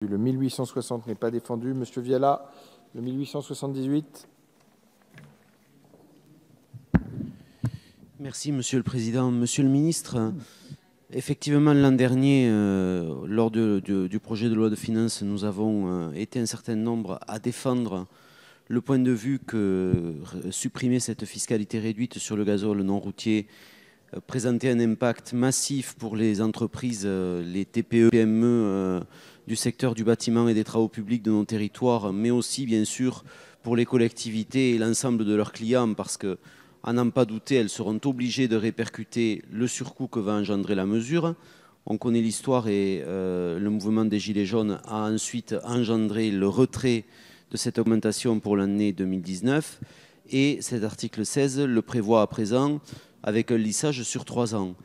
Le 1860 n'est pas défendu. Monsieur Viala, le 1878. Merci, Monsieur le Président. Monsieur le Ministre, effectivement, l'an dernier, lors du projet de loi de finances, nous avons été un certain nombre à défendre le point de vue que supprimer cette fiscalité réduite sur le gazole non routier présentait un impact massif pour les entreprises, les TPE, PME du secteur du bâtiment et des travaux publics de nos territoires, mais aussi, bien sûr, pour les collectivités et l'ensemble de leurs clients, parce que, à n'en pas douter, elles seront obligées de répercuter le surcoût que va engendrer la mesure. On connaît l'histoire et le mouvement des Gilets jaunes a ensuite engendré le retrait de cette augmentation pour l'année 2019. Et cet article 16 le prévoit à présent avec un lissage sur 3 ans.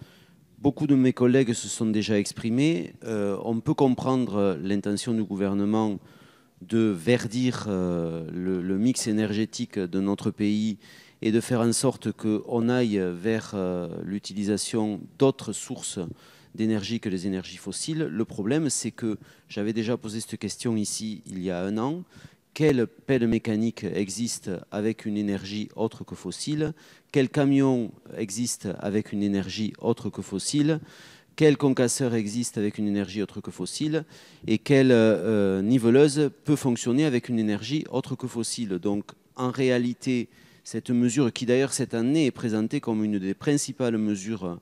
Beaucoup de mes collègues se sont déjà exprimés. On peut comprendre l'intention du gouvernement de verdir le mix énergétique de notre pays et de faire en sorte qu'on aille vers l'utilisation d'autres sources d'énergie que les énergies fossiles. Le problème, c'est que j'avais déjà posé cette question ici il y a 1 an. Quelle pelle mécanique existe avec une énergie autre que fossile? Quel camion existe avec une énergie autre que fossile? Quel concasseur existe avec une énergie autre que fossile? Et quelle niveleuse peut fonctionner avec une énergie autre que fossile? Donc, en réalité, cette mesure, qui d'ailleurs cette année est présentée comme une des principales mesures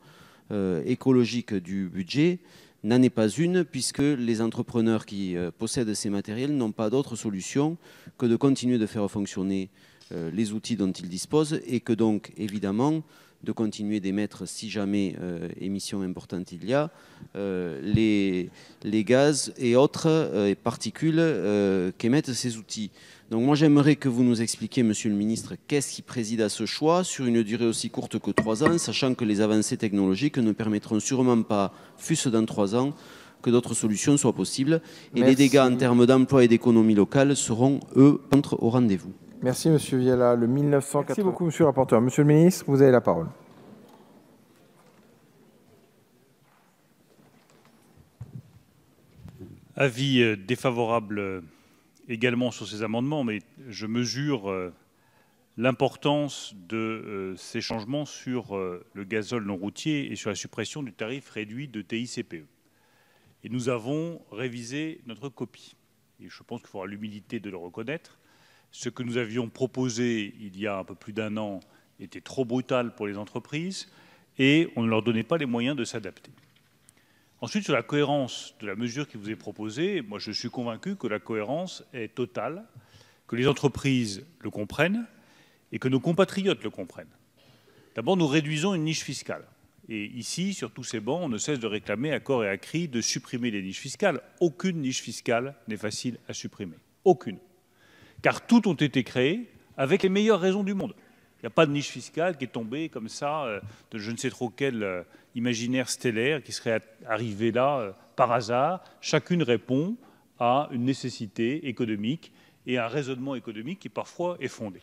écologiques du budget, n'en est pas une, puisque les entrepreneurs qui possèdent ces matériels n'ont pas d'autre solution que de continuer de faire fonctionner les outils dont ils disposent et que donc, évidemment, de continuer d'émettre, si jamais émission importante il y a, les gaz et autres particules qu'émettent ces outils. Donc moi, j'aimerais que vous nous expliquiez, Monsieur le Ministre, qu'est-ce qui préside à ce choix sur une durée aussi courte que 3 ans, sachant que les avancées technologiques ne permettront sûrement pas, fût-ce dans 3 ans, que d'autres solutions soient possibles. Et Merci. les dégâts en termes d'emploi et d'économie locale seront, eux, au rendez-vous. Merci, Monsieur Viala. Le 1980. Merci beaucoup, Monsieur le rapporteur. Monsieur le Ministre, vous avez la parole. Avis défavorable également sur ces amendements, mais je mesure l'importance de ces changements sur le gazole non routier et sur la suppression du tarif réduit de TICPE. Et nous avons révisé notre copie. Et je pense qu'il faudra l'humilité de le reconnaître. Ce que nous avions proposé il y a un peu plus d'1 an était trop brutal pour les entreprises et on ne leur donnait pas les moyens de s'adapter. Ensuite, sur la cohérence de la mesure qui vous est proposée, moi je suis convaincu que la cohérence est totale, que les entreprises le comprennent et que nos compatriotes le comprennent. D'abord, nous réduisons une niche fiscale. Et ici, sur tous ces bancs, on ne cesse de réclamer à corps et à cri de supprimer les niches fiscales. Aucune niche fiscale n'est facile à supprimer. Aucune. Car toutes ont été créées avec les meilleures raisons du monde. Il n'y a pas de niche fiscale qui est tombée comme ça, de je ne sais trop quel imaginaire stellaire qui serait arrivé là par hasard. Chacune répond à une nécessité économique et à un raisonnement économique qui parfois est fondé.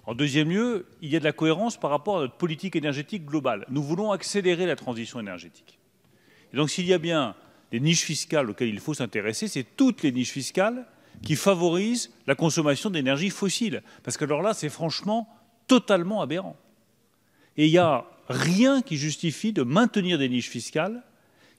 En deuxième lieu, il y a de la cohérence par rapport à notre politique énergétique globale. Nous voulons accélérer la transition énergétique. Et donc s'il y a bien des niches fiscales auxquelles il faut s'intéresser, c'est toutes les niches fiscales qui favorisent la consommation d'énergie fossile. Parce que alors là, c'est franchement totalement aberrant. Et il n'y a rien qui justifie de maintenir des niches fiscales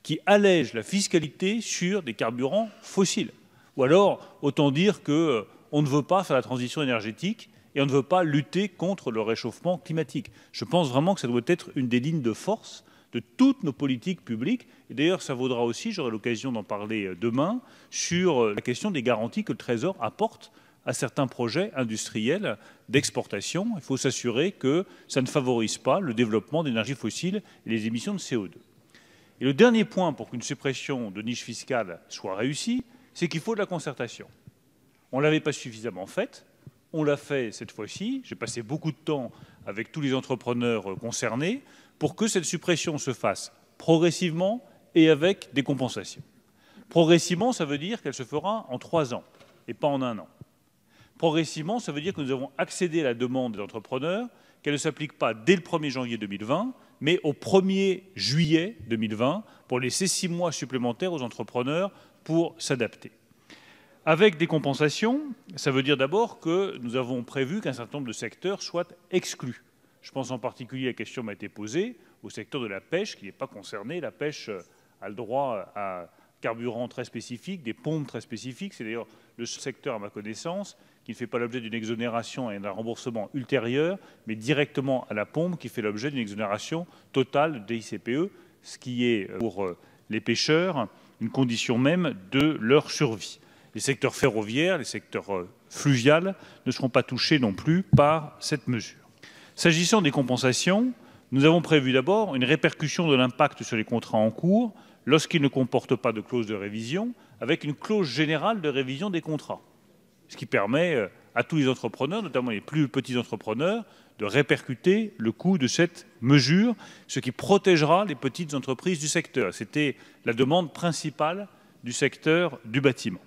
qui allègent la fiscalité sur des carburants fossiles. Ou alors, autant dire qu'on ne veut pas faire la transition énergétique et on ne veut pas lutter contre le réchauffement climatique. Je pense vraiment que ça doit être une des lignes de force de toutes nos politiques publiques. Et d'ailleurs, ça vaudra aussi, j'aurai l'occasion d'en parler demain, sur la question des garanties que le Trésor apporte à certains projets industriels d'exportation. Il faut s'assurer que ça ne favorise pas le développement d'énergies fossiles et les émissions de CO2. Et le dernier point pour qu'une suppression de niche fiscale soit réussie, c'est qu'il faut de la concertation. On ne l'avait pas suffisamment faite, on l'a fait cette fois-ci. J'ai passé beaucoup de temps avec tous les entrepreneurs concernés pour que cette suppression se fasse progressivement et avec des compensations. Progressivement, ça veut dire qu'elle se fera en 3 ans et pas en 1 an. Progressivement, ça veut dire que nous avons accédé à la demande des entrepreneurs, qu'elle ne s'applique pas dès le 1er janvier 2020, mais au 1er juillet 2020, pour laisser 6 mois supplémentaires aux entrepreneurs pour s'adapter. Avec des compensations, ça veut dire d'abord que nous avons prévu qu'un certain nombre de secteurs soient exclus. Je pense en particulier, la question m'a été posée, au secteur de la pêche qui n'est pas concerné. La pêche a le droit à carburant très spécifique, des pompes très spécifiques. C'est d'ailleurs le secteur, à ma connaissance, qui ne fait pas l'objet d'une exonération et d'un remboursement ultérieur, mais directement à la pompe, qui fait l'objet d'une exonération totale de TICPE, ce qui est pour les pêcheurs une condition même de leur survie. Les secteurs ferroviaires, les secteurs fluviaux ne seront pas touchés non plus par cette mesure. S'agissant des compensations, nous avons prévu d'abord une répercussion de l'impact sur les contrats en cours lorsqu'ils ne comportent pas de clause de révision, avec une clause générale de révision des contrats, ce qui permet à tous les entrepreneurs, notamment les plus petits entrepreneurs, de répercuter le coût de cette mesure, ce qui protégera les petites entreprises du secteur. C'était la demande principale du secteur du bâtiment.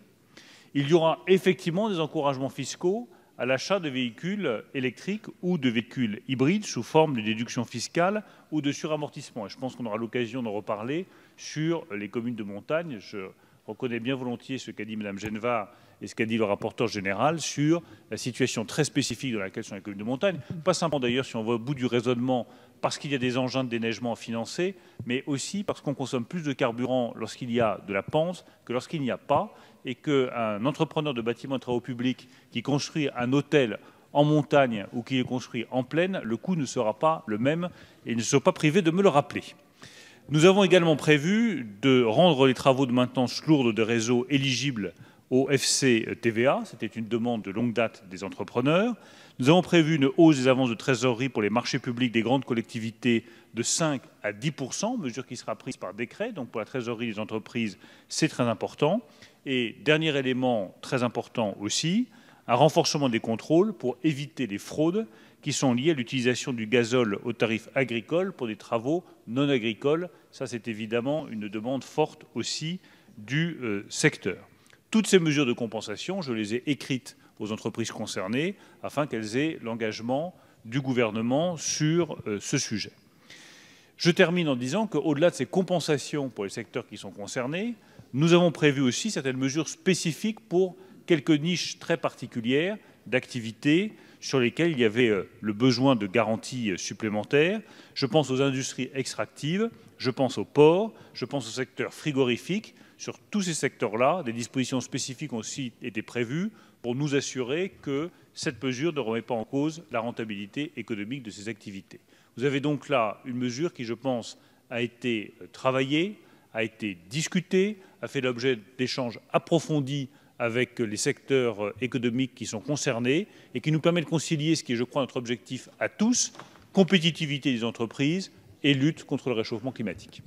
Il y aura effectivement des encouragements fiscaux à l'achat de véhicules électriques ou de véhicules hybrides sous forme de déduction fiscale ou de suramortissement. Et je pense qu'on aura l'occasion d'en reparler sur les communes de montagne. Je reconnais bien volontiers ce qu'a dit Mme Genevard et ce qu'a dit le rapporteur général sur la situation très spécifique dans laquelle sont les communes de montagne. Pas simplement d'ailleurs, si on va au bout du raisonnement, parce qu'il y a des engins de déneigement à financer, mais aussi parce qu'on consomme plus de carburant lorsqu'il y a de la pente que lorsqu'il n'y a pas, et qu'un entrepreneur de bâtiments et de travaux publics qui construit un hôtel en montagne ou qui est construit en plaine, le coût ne sera pas le même et ne sera pas privé de me le rappeler. Nous avons également prévu de rendre les travaux de maintenance lourde de réseau éligibles au FCTVA. C'était une demande de longue date des entrepreneurs. Nous avons prévu une hausse des avances de trésorerie pour les marchés publics des grandes collectivités de 5 à 10%, mesure qui sera prise par décret. Donc pour la trésorerie des entreprises, c'est très important. Et dernier élément très important aussi, un renforcement des contrôles pour éviter les fraudes qui sont liées à l'utilisation du gazole au tarif agricole pour des travaux non agricoles. Ça, c'est évidemment une demande forte aussi du secteur. Toutes ces mesures de compensation, je les ai écrites aux entreprises concernées afin qu'elles aient l'engagement du gouvernement sur ce sujet. Je termine en disant qu'au-delà de ces compensations pour les secteurs qui sont concernés, nous avons prévu aussi certaines mesures spécifiques pour quelques niches très particulières d'activités sur lesquelles il y avait le besoin de garanties supplémentaires. Je pense aux industries extractives, je pense aux ports, je pense au secteur frigorifique. Sur tous ces secteurs-là, des dispositions spécifiques ont aussi été prévues pour nous assurer que cette mesure ne remet pas en cause la rentabilité économique de ces activités. Vous avez donc là une mesure qui, je pense, a été travaillée, a été discutée, a fait l'objet d'échanges approfondis avec les secteurs économiques qui sont concernés et qui nous permet de concilier ce qui est, je crois, notre objectif à tous, compétitivité des entreprises et lutte contre le réchauffement climatique.